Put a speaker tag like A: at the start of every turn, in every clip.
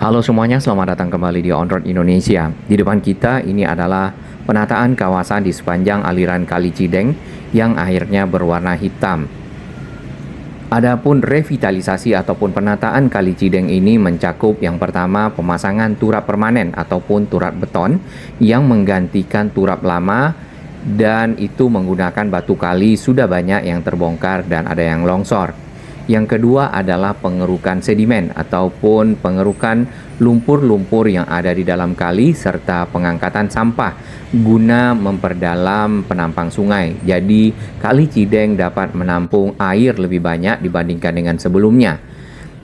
A: Halo semuanya, selamat datang kembali di On Road Indonesia. Di depan kita ini adalah penataan kawasan di sepanjang aliran Kali Cideng yang airnya berwarna hitam. Adapun revitalisasi ataupun penataan Kali Cideng ini mencakup yang pertama pemasangan turap permanen ataupun turap beton yang menggantikan turap lama, dan itu menggunakan batu kali sudah banyak yang terbongkar dan ada yang longsor. Yang kedua adalah pengerukan sedimen ataupun pengerukan lumpur-lumpur yang ada di dalam kali serta pengangkatan sampah guna memperdalam penampang sungai. Jadi Kali Cideng dapat menampung air lebih banyak dibandingkan dengan sebelumnya.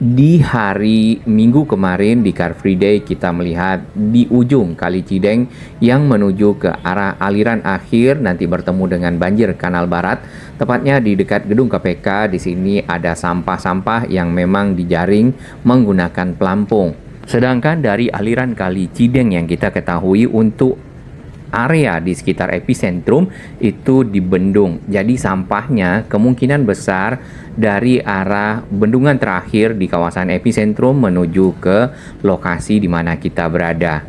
A: Di hari Minggu kemarin di Car Free Day kita melihat di ujung Kali Cideng yang menuju ke arah aliran akhir nanti bertemu dengan banjir Kanal Barat, tepatnya di dekat gedung KPK. Di sini ada sampah-sampah yang memang dijaring menggunakan pelampung. Sedangkan dari aliran Kali Cideng yang kita ketahui untuk area di sekitar epicentrum itu dibendung. Jadi sampahnya kemungkinan besar dari arah bendungan terakhir di kawasan epicentrum menuju ke lokasi di mana kita berada.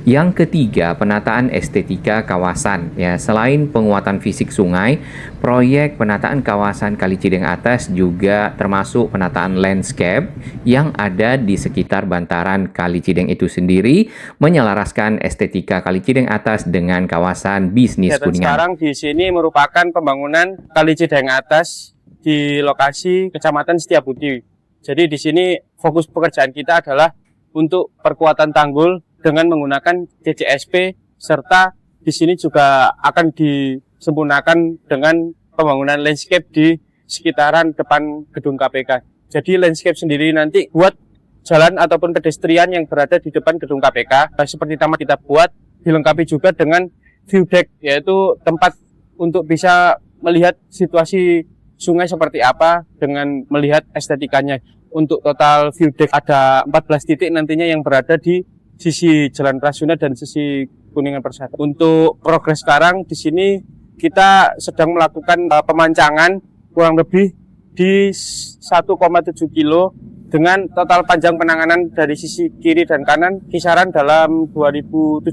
A: Yang ketiga, penataan estetika kawasan. Ya, selain penguatan fisik sungai, proyek penataan kawasan Kali Cideng atas juga termasuk penataan landscape yang ada di sekitar bantaran Kali Cideng itu sendiri, menyelaraskan estetika Kali Cideng atas dengan kawasan bisnis Kuningan.
B: Sekarang di sini merupakan pembangunan Kali Cideng atas di lokasi Kecamatan Setiabudi. Jadi di sini fokus pekerjaan kita adalah untuk perkuatan tanggul dengan menggunakan CCSP, serta di sini juga akan disempurnakan dengan pembangunan landscape di sekitaran depan gedung KPK. Jadi landscape sendiri nanti buat jalan ataupun pedestrian yang berada di depan gedung KPK, seperti taman kita buat, dilengkapi juga dengan view deck, yaitu tempat untuk bisa melihat situasi sungai seperti apa dengan melihat estetikanya. Untuk total view deck ada 14 titik nantinya yang berada di sisi Jalan Rasuna dan sisi Kuningan Persada. Untuk progres sekarang di sini kita sedang melakukan pemancangan kurang lebih di 1,7 kilo dengan total panjang penanganan dari sisi kiri dan kanan kisaran dalam 2.736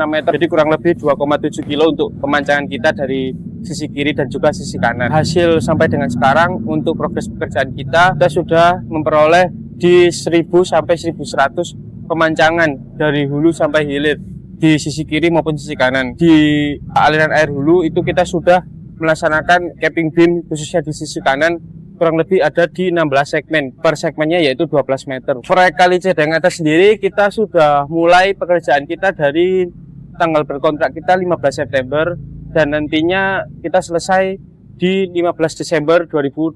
B: meter. Jadi kurang lebih 2,7 kilo untuk pemancangan kita dari sisi kiri dan juga sisi kanan. Hasil sampai dengan sekarang untuk progres pekerjaan kita sudah memperoleh di 1.000 sampai 1.100 pemancangan dari hulu sampai hilir di sisi kiri maupun sisi kanan. Di aliran air hulu itu kita sudah melaksanakan capping beam khususnya di sisi kanan kurang lebih ada di 16 segmen. Per segmennya yaitu 12 meter. Proyek Kali Cideng atas sendiri kita sudah mulai pekerjaan kita dari tanggal berkontrak kita 15 September dan nantinya kita selesai di 15 Desember 2026.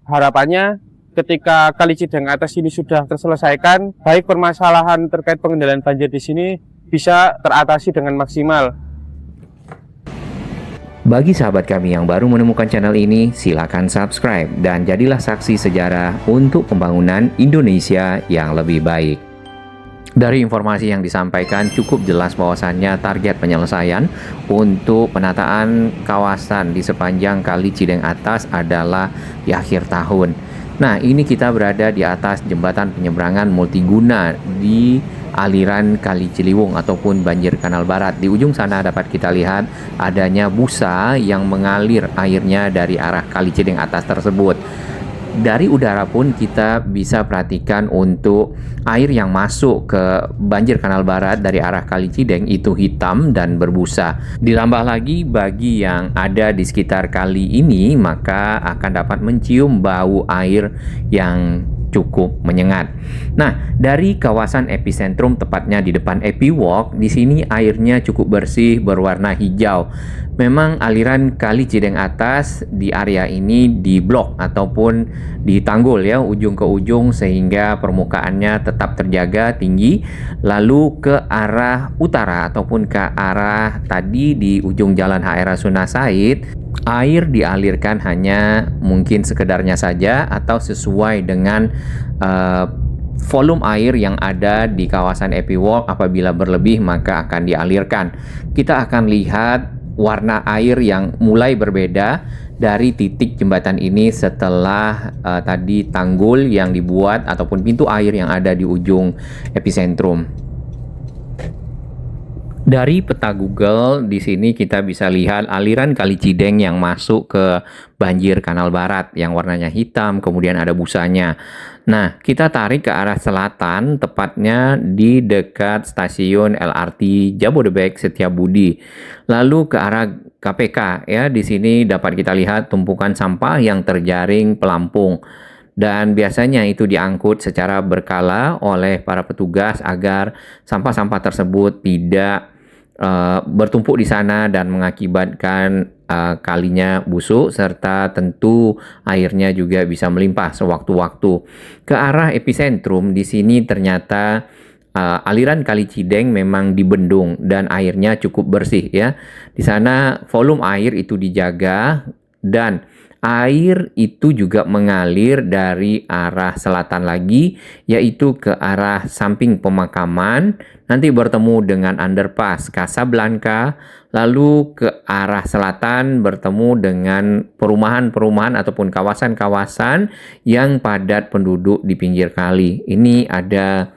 B: Harapannya ketika Kali Cideng atas ini sudah terselesaikan, baik permasalahan terkait pengendalian banjir di sini bisa teratasi dengan maksimal.
A: Bagi sahabat kami yang baru menemukan channel ini, silakan subscribe dan jadilah saksi sejarah untuk pembangunan Indonesia yang lebih baik. Dari informasi yang disampaikan cukup jelas bahwasannya target penyelesaian untuk penataan kawasan di sepanjang Kali Cideng atas adalah di akhir tahun. Nah, ini kita berada di atas jembatan penyeberangan multiguna di aliran Kali Ciliwung ataupun banjir Kanal Barat. Di ujung sana dapat kita lihat adanya busa yang mengalir airnya dari arah Kali Cideng atas tersebut. Dari udara pun kita bisa perhatikan untuk air yang masuk ke banjir Kanal Barat dari arah Kali Cideng itu hitam dan berbusa. Ditambah lagi bagi yang ada di sekitar kali ini maka akan dapat mencium bau air yang cukup menyengat. Nah, dari kawasan epicentrum tepatnya di depan Epi Walk, di sini airnya cukup bersih berwarna hijau. Memang aliran Kali Cideng atas di area ini diblok ataupun ditanggul ya ujung ke ujung sehingga permukaannya tetap terjaga tinggi. Lalu ke arah utara ataupun ke arah tadi di ujung Jalan HR Rasuna Said, air dialirkan hanya mungkin sekedarnya saja atau sesuai dengan volume air yang ada di kawasan Epi Walk. Apabila berlebih maka akan dialirkan. Kita akan lihat warna air yang mulai berbeda dari titik jembatan ini setelah tadi tanggul yang dibuat ataupun pintu air yang ada di ujung epicentrum. Dari peta Google di sini kita bisa lihat aliran Kali Cideng yang masuk ke banjir Kanal Barat yang warnanya hitam, kemudian ada busanya. Nah, kita tarik ke arah selatan, tepatnya di dekat stasiun LRT Jabodebek Setiabudi. Lalu ke arah KPK ya, di sini dapat kita lihat tumpukan sampah yang terjaring pelampung. Dan biasanya itu diangkut secara berkala oleh para petugas agar sampah-sampah tersebut tidak bertumpuk di sana dan mengakibatkan kalinya busuk serta tentu airnya juga bisa melimpah sewaktu-waktu. Ke arah epicentrum di sini ternyata aliran Kali Cideng memang dibendung dan airnya cukup bersih ya. Di sana volume air itu dijaga dan air itu juga mengalir dari arah selatan lagi, yaitu ke arah samping pemakaman, nanti bertemu dengan underpass Casablanca, lalu ke arah selatan bertemu dengan perumahan-perumahan ataupun kawasan-kawasan yang padat penduduk di pinggir kali. Ini ada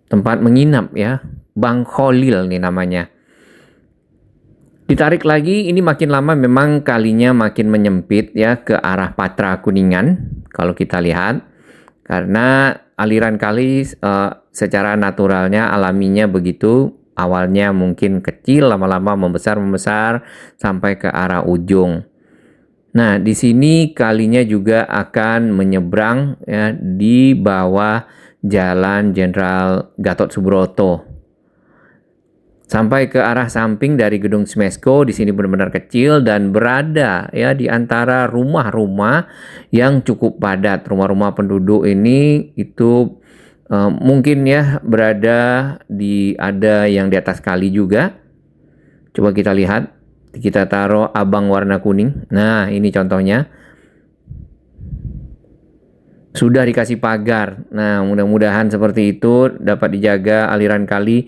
A: tempat menginap ya, Bang Kholil nih namanya. Ditarik lagi, ini makin lama memang kalinya makin menyempit ya ke arah Patra Kuningan kalau kita lihat. Karena aliran kali secara naturalnya, alaminya begitu. Awalnya mungkin kecil, lama-lama membesar sampai ke arah ujung. Nah, di sini kalinya juga akan menyeberang ya di bawah Jalan Jenderal Gatot Subroto. Sampai ke arah samping dari gedung Smesco, di sini benar-benar kecil dan berada ya di antara rumah-rumah yang cukup padat. Rumah-rumah penduduk ini itu mungkin ya berada ada yang di atas kali juga. Coba kita lihat, kita taruh abang warna kuning. Nah, ini contohnya. Sudah dikasih pagar. Nah, mudah-mudahan seperti itu dapat dijaga aliran kali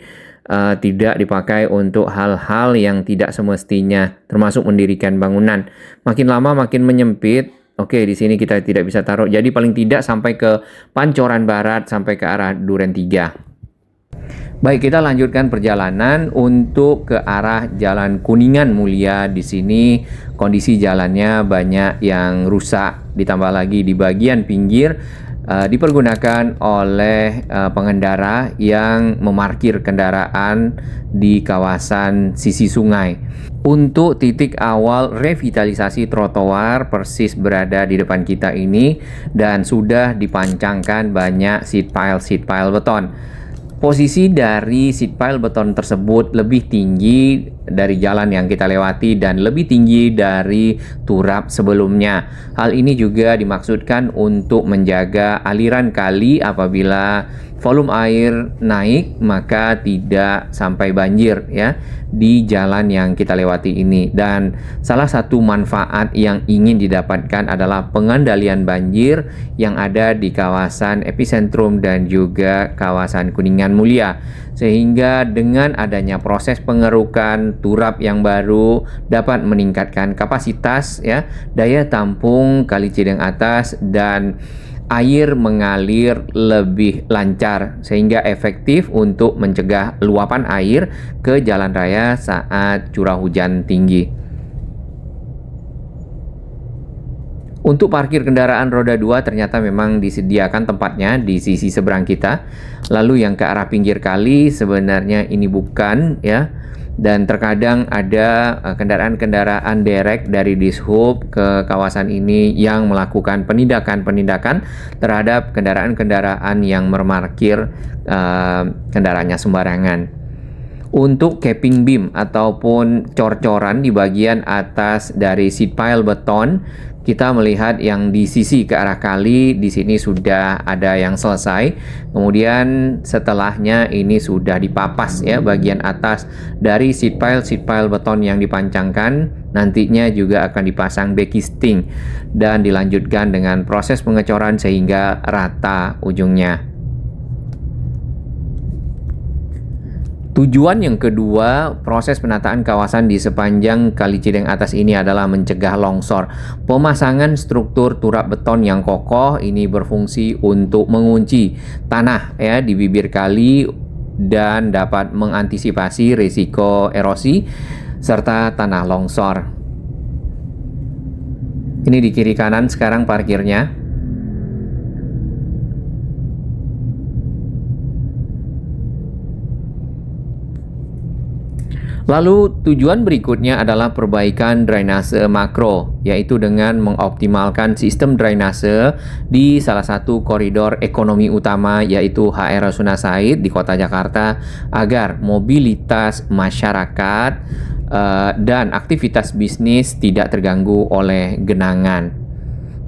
A: tidak dipakai untuk hal-hal yang tidak semestinya, termasuk mendirikan bangunan. Makin lama makin menyempit. Oke, di sini kita tidak bisa taruh. Jadi paling tidak sampai ke Pancoran Barat, sampai ke arah Duren 3. Baik, kita lanjutkan perjalanan untuk ke arah Jalan Kuningan Mulia. Di sini kondisi jalannya banyak yang rusak, ditambah lagi di bagian pinggir dipergunakan oleh pengendara yang memarkir kendaraan di kawasan sisi sungai. Untuk titik awal revitalisasi trotoar persis berada di depan kita ini dan sudah dipancangkan banyak seat pile beton. Posisi dari seat pile beton tersebut lebih tinggi dari jalan yang kita lewati dan lebih tinggi dari turap sebelumnya. Hal ini juga dimaksudkan untuk menjaga aliran kali apabila volume air naik maka tidak sampai banjir ya di jalan yang kita lewati ini. Dan salah satu manfaat yang ingin didapatkan adalah pengendalian banjir yang ada di kawasan epicentrum dan juga kawasan Kuningan Mulia, sehingga dengan adanya proses pengerukan turap yang baru dapat meningkatkan kapasitas ya daya tampung Kali Cideng atas dan air mengalir lebih lancar sehingga efektif untuk mencegah luapan air ke jalan raya saat curah hujan tinggi. Untuk parkir kendaraan roda 2 ternyata memang disediakan tempatnya di sisi seberang kita. Lalu yang ke arah pinggir kali sebenarnya ini bukan ya. Dan terkadang ada kendaraan-kendaraan derek dari Dishub ke kawasan ini yang melakukan penindakan terhadap kendaraan-kendaraan yang memarkir kendaraannya sembarangan. Untuk capping beam ataupun cor-coran di bagian atas dari seat pile beton, kita melihat yang di sisi ke arah kali di sini sudah ada yang selesai. Kemudian setelahnya ini sudah dipapas ya bagian atas dari seat pile beton yang dipancangkan. Nantinya juga akan dipasang backisting dan dilanjutkan dengan proses pengecoran sehingga rata ujungnya. Tujuan yang kedua, proses penataan kawasan di sepanjang Kali Cideng Atas ini adalah mencegah longsor. Pemasangan struktur turap beton yang kokoh ini berfungsi untuk mengunci tanah ya di bibir kali dan dapat mengantisipasi risiko erosi serta tanah longsor. Ini di kiri kanan sekarang parkirnya. Lalu tujuan berikutnya adalah perbaikan drainase makro, yaitu dengan mengoptimalkan sistem drainase di salah satu koridor ekonomi utama yaitu HR Rasuna Said di Kota Jakarta agar mobilitas masyarakat dan aktivitas bisnis tidak terganggu oleh genangan.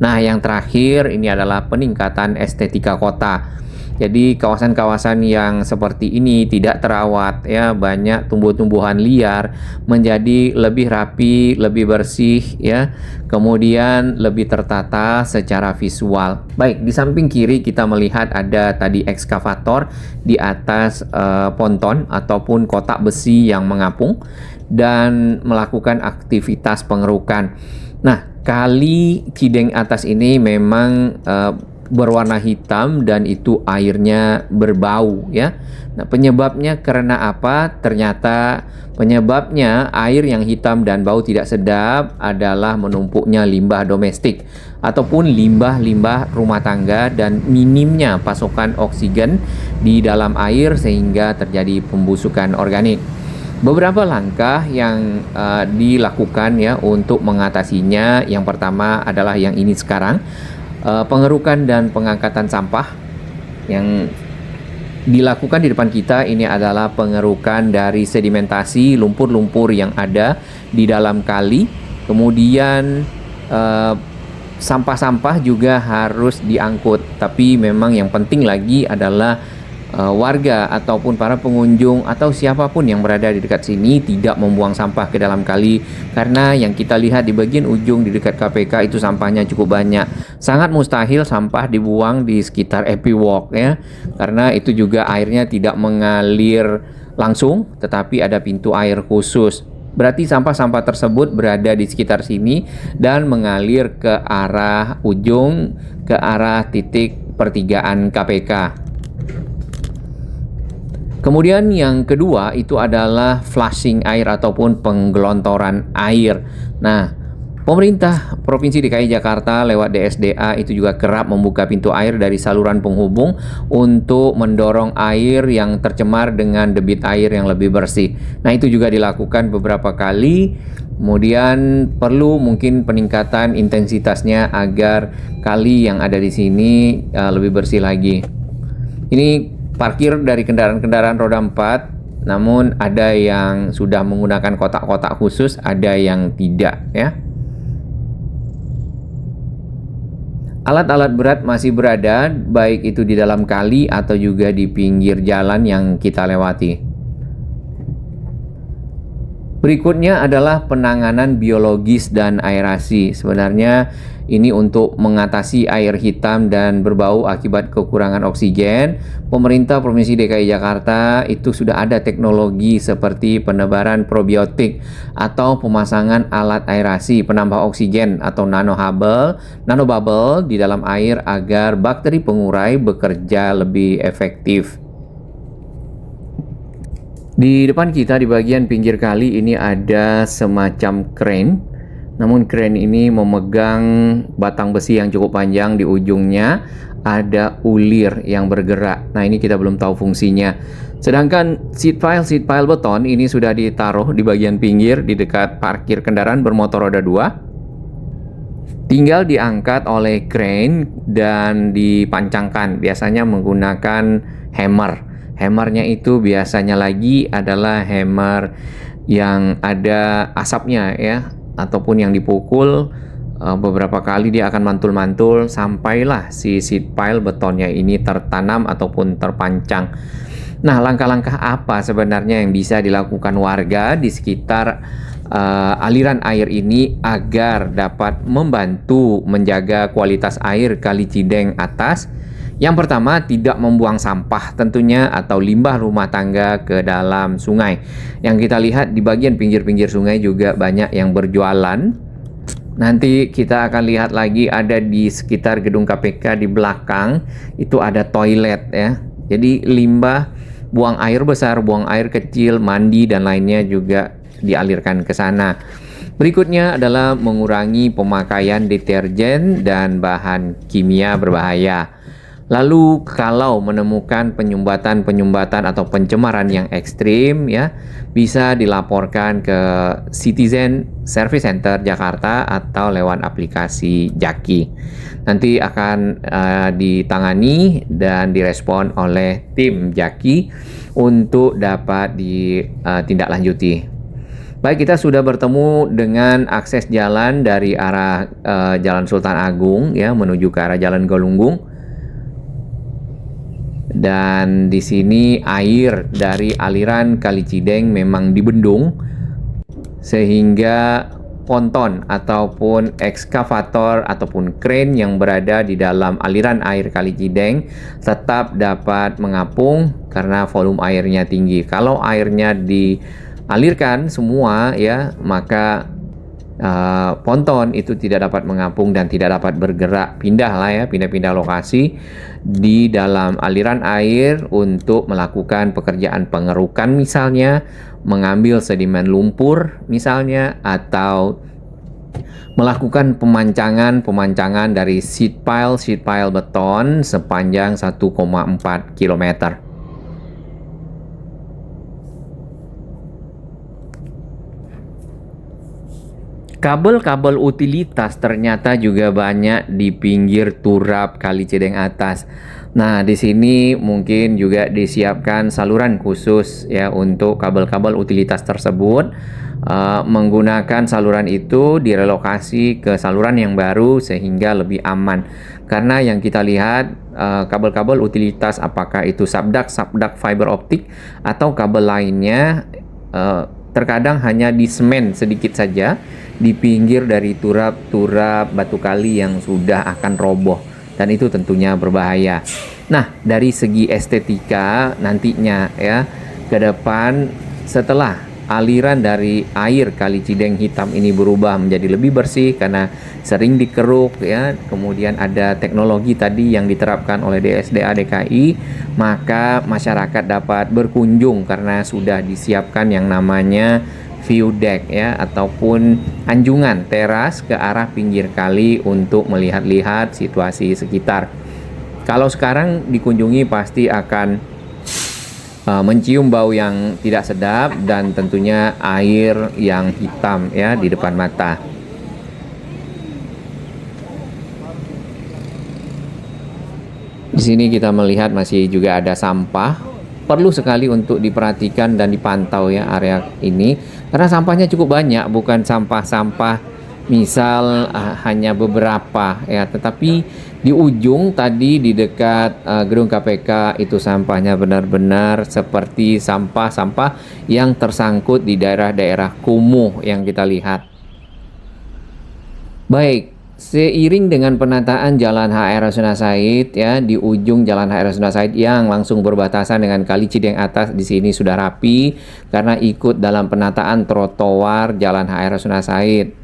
A: Nah, yang terakhir ini adalah peningkatan estetika kota. Jadi kawasan-kawasan yang seperti ini tidak terawat ya, banyak tumbuh-tumbuhan liar, menjadi lebih rapi, lebih bersih ya, kemudian lebih tertata secara visual. Baik, di samping kiri kita melihat ada tadi ekskavator di atas ponton ataupun kotak besi yang mengapung dan melakukan aktivitas pengerukan. Nah, Kali Cideng Atas ini memang berwarna hitam dan itu airnya berbau ya. Nah, penyebabnya karena apa? Ternyata penyebabnya air yang hitam dan bau tidak sedap adalah menumpuknya limbah domestik ataupun limbah-limbah rumah tangga dan minimnya pasokan oksigen di dalam air sehingga terjadi pembusukan organik. Beberapa langkah yang dilakukan ya untuk mengatasinya. Yang pertama adalah yang ini sekarang. Pengerukan dan pengangkatan sampah yang dilakukan di depan kita ini adalah pengerukan dari sedimentasi lumpur-lumpur yang ada di dalam kali. Kemudian sampah-sampah juga harus diangkut. Tapi memang yang penting lagi adalah warga ataupun para pengunjung atau siapapun yang berada di dekat sini tidak membuang sampah ke dalam kali, karena yang kita lihat di bagian ujung di dekat KPK itu sampahnya cukup banyak. Sangat mustahil sampah dibuang di sekitar Epi Walk ya, karena itu juga airnya tidak mengalir langsung tetapi ada pintu air khusus. Berarti sampah-sampah tersebut berada di sekitar sini dan mengalir ke arah ujung, ke arah titik pertigaan KPK. Kemudian yang kedua itu adalah flushing air ataupun penggelontoran air. Nah, pemerintah Provinsi DKI Jakarta lewat DSDA itu juga kerap membuka pintu air dari saluran penghubung untuk mendorong air yang tercemar dengan debit air yang lebih bersih. Nah, itu juga dilakukan beberapa kali. Kemudian perlu mungkin peningkatan intensitasnya agar kali yang ada di sini lebih bersih lagi. Ini parkir dari kendaraan-kendaraan roda 4, namun ada yang sudah menggunakan kotak-kotak khusus, ada yang tidak ya. Alat-alat berat masih berada, baik itu di dalam kali atau juga di pinggir jalan yang kita lewati. Berikutnya adalah penanganan biologis dan aerasi. Sebenarnya ini untuk mengatasi air hitam dan berbau akibat kekurangan oksigen. Pemerintah Provinsi DKI Jakarta itu sudah ada teknologi seperti penebaran probiotik atau pemasangan alat aerasi penambah oksigen atau nanobubble di dalam air agar bakteri pengurai bekerja lebih efektif. Di depan kita di bagian pinggir kali ini ada semacam crane. Namun crane ini memegang batang besi yang cukup panjang, di ujungnya ada ulir yang bergerak. Nah, ini kita belum tahu fungsinya. Sedangkan seat pile beton ini sudah ditaruh di bagian pinggir di dekat parkir kendaraan bermotor roda 2. Tinggal diangkat oleh crane dan dipancangkan, biasanya menggunakan hammer. Hammernya itu biasanya lagi adalah hammer yang ada asapnya ya, ataupun yang dipukul beberapa kali dia akan mantul-mantul sampailah si seat pile betonnya ini tertanam ataupun terpancang. Nah, langkah-langkah apa sebenarnya yang bisa dilakukan warga di sekitar aliran air ini agar dapat membantu menjaga kualitas air Kali Cideng Atas? Yang pertama, tidak membuang sampah tentunya atau limbah rumah tangga ke dalam sungai. Yang kita lihat di bagian pinggir-pinggir sungai juga banyak yang berjualan. Nanti kita akan lihat lagi ada di sekitar gedung KPK di belakang itu ada toilet ya. Jadi limbah, buang air besar, buang air kecil, mandi dan lainnya juga dialirkan ke sana. Berikutnya adalah mengurangi pemakaian deterjen dan bahan kimia berbahaya. Lalu kalau menemukan penyumbatan atau pencemaran yang ekstrim ya, bisa dilaporkan ke Citizen Service Center Jakarta atau lewat aplikasi Jaki. Nanti akan ditangani dan direspon oleh tim Jaki untuk dapat ditindaklanjuti. Baik, kita sudah bertemu dengan akses jalan dari arah Jalan Sultan Agung ya menuju ke arah Jalan Galunggung. Dan di sini air dari aliran Kali Cideng memang dibendung sehingga ponton ataupun ekskavator ataupun kren yang berada di dalam aliran air Kali Cideng tetap dapat mengapung karena volume airnya tinggi. Kalau airnya dialirkan semua ya, maka ponton itu tidak dapat mengapung dan tidak dapat bergerak, pindah lokasi di dalam aliran air untuk melakukan pekerjaan pengerukan misalnya, mengambil sedimen lumpur misalnya, atau melakukan pemancangan dari sheet pile beton sepanjang 1,4 km. Kabel-kabel utilitas ternyata juga banyak di pinggir turap Kali Cideng atas. Nah, di sini mungkin juga disiapkan saluran khusus ya untuk kabel-kabel utilitas tersebut. Menggunakan saluran itu direlokasi ke saluran yang baru sehingga lebih aman. Karena yang kita lihat kabel-kabel utilitas apakah itu sabdak fiber optik atau kabel lainnya terkadang hanya di semen sedikit saja di pinggir dari turap-turap batu kali yang sudah akan roboh dan itu tentunya berbahaya. Nah, dari segi estetika nantinya ya ke depan setelah aliran dari air Kali Cideng hitam ini berubah menjadi lebih bersih karena sering dikeruk ya, kemudian ada teknologi tadi yang diterapkan oleh DSDA DKI, maka masyarakat dapat berkunjung karena sudah disiapkan yang namanya view deck ya ataupun anjungan teras ke arah pinggir kali untuk melihat-lihat situasi sekitar. Kalau sekarang dikunjungi pasti akan mencium bau yang tidak sedap dan tentunya air yang hitam ya di depan mata. Di sini kita melihat masih juga ada sampah. Perlu sekali untuk diperhatikan dan dipantau ya area ini karena sampahnya cukup banyak, bukan sampah-sampah misal hanya beberapa ya, tetapi di ujung tadi di dekat gedung KPK itu sampahnya benar-benar seperti sampah-sampah yang tersangkut di daerah-daerah kumuh yang kita lihat. Baik, seiring dengan penataan Jalan HR Rasuna Said ya, di ujung Jalan HR Rasuna Said yang langsung berbatasan dengan Kali Cideng atas di sini sudah rapi karena ikut dalam penataan trotoar Jalan HR Rasuna Said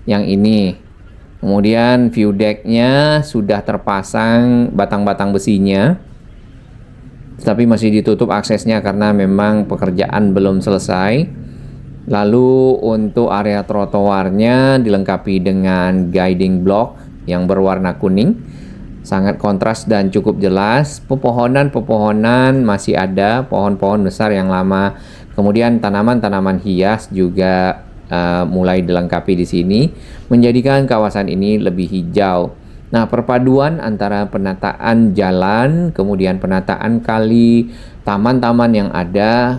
A: yang ini. Kemudian view deck-nya sudah terpasang batang-batang besinya, tetapi masih ditutup aksesnya karena memang pekerjaan belum selesai. Lalu untuk area trotoarnya dilengkapi dengan guiding block yang berwarna kuning, sangat kontras dan cukup jelas. Pepohonan masih ada, pohon-pohon besar yang lama. Kemudian tanaman-tanaman hias juga mulai dilengkapi di sini, menjadikan kawasan ini lebih hijau. Nah, perpaduan antara penataan jalan, kemudian penataan kali, taman-taman yang ada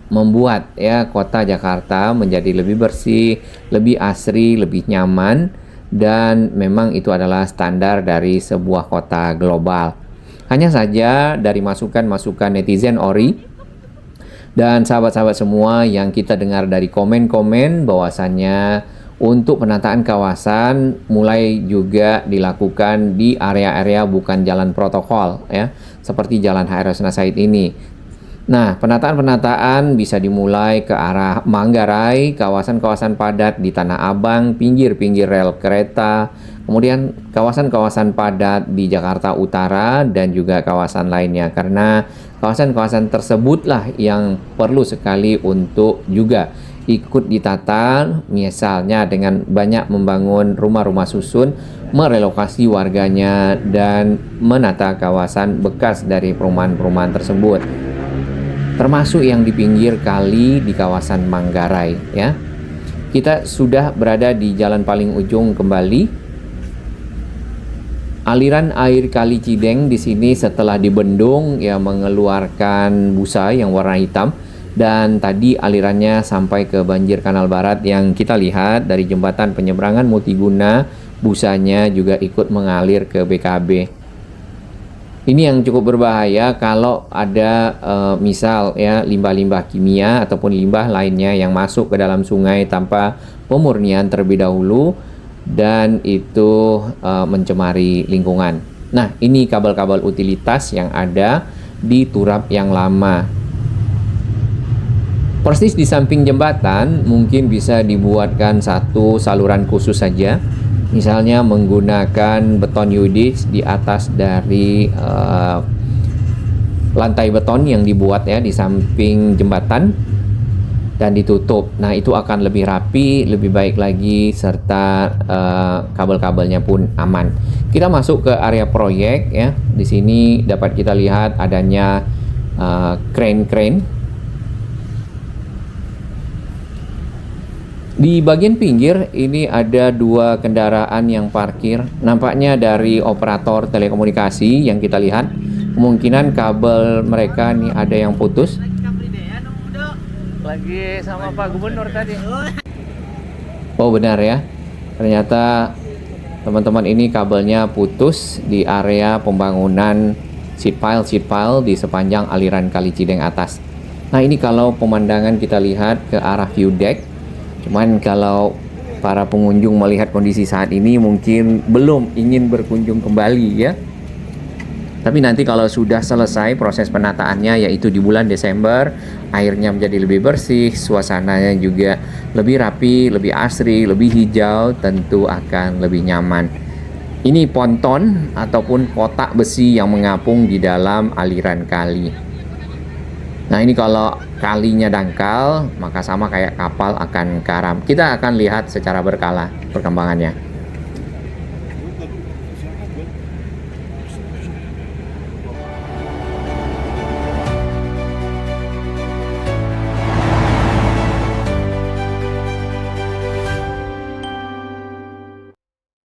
A: membuat ya kota Jakarta menjadi lebih bersih, lebih asri, lebih nyaman, dan memang itu adalah standar dari sebuah kota global. Hanya saja dari masukan-masukan netizen Ori dan sahabat-sahabat semua yang kita dengar dari komen-komen bahwasannya Untuk penataan kawasan mulai juga dilakukan di area-area bukan jalan protokol ya, seperti Jalan HR Rasuna Said ini. Nah, penataan-penataan bisa dimulai ke arah Manggarai, kawasan-kawasan padat di Tanah Abang, pinggir-pinggir rel kereta, kemudian kawasan-kawasan padat di Jakarta Utara dan juga kawasan lainnya. Karena kawasan-kawasan tersebutlah yang perlu sekali untuk juga ikut ditata, misalnya dengan banyak membangun rumah-rumah susun, merelokasi warganya, dan menata kawasan bekas dari perumahan-perumahan tersebut. Termasuk yang di pinggir kali di kawasan Manggarai ya. Kita sudah berada di jalan paling ujung kembali. Aliran air Kali Cideng di sini setelah dibendung ya mengeluarkan busa yang warna hitam, dan tadi alirannya sampai ke banjir Kanal Barat yang kita lihat dari jembatan penyeberangan multiguna, busanya juga ikut mengalir ke BKB. Ini yang cukup berbahaya kalau ada misal ya limbah-limbah kimia ataupun limbah lainnya yang masuk ke dalam sungai tanpa pemurnian terlebih dahulu, dan itu mencemari lingkungan. Nah, ini kabel-kabel utilitas yang ada di turap yang lama. Persis di samping jembatan mungkin bisa dibuatkan satu saluran khusus saja, misalnya menggunakan beton Yudits di atas dari lantai beton yang dibuat ya di samping jembatan dan ditutup. Nah, itu akan lebih rapi, lebih baik lagi, serta kabel-kabelnya pun aman. Kita masuk ke area proyek ya. Di sini dapat kita lihat adanya crane-crane. Di bagian pinggir ini ada dua kendaraan yang parkir, nampaknya dari operator telekomunikasi yang kita lihat. Kemungkinan kabel mereka nih ada yang putus.
C: Lagi sama Pak Gubernur tadi.
A: Oh benar ya, ternyata teman-teman ini kabelnya putus di area pembangunan sheet pile di sepanjang aliran Kali Cideng atas. Nah, ini kalau pemandangan kita lihat ke arah view deck. Cuman kalau para pengunjung melihat kondisi saat ini mungkin belum ingin berkunjung kembali ya. Tapi nanti kalau sudah selesai proses penataannya, yaitu di bulan Desember, airnya menjadi lebih bersih, suasananya juga lebih rapi, lebih asri, lebih hijau, tentu akan lebih nyaman. Ini ponton ataupun kotak besi yang mengapung di dalam aliran kali. Nah, ini kalau kalinya dangkal, maka sama kayak kapal akan karam. Kita akan lihat secara berkala perkembangannya.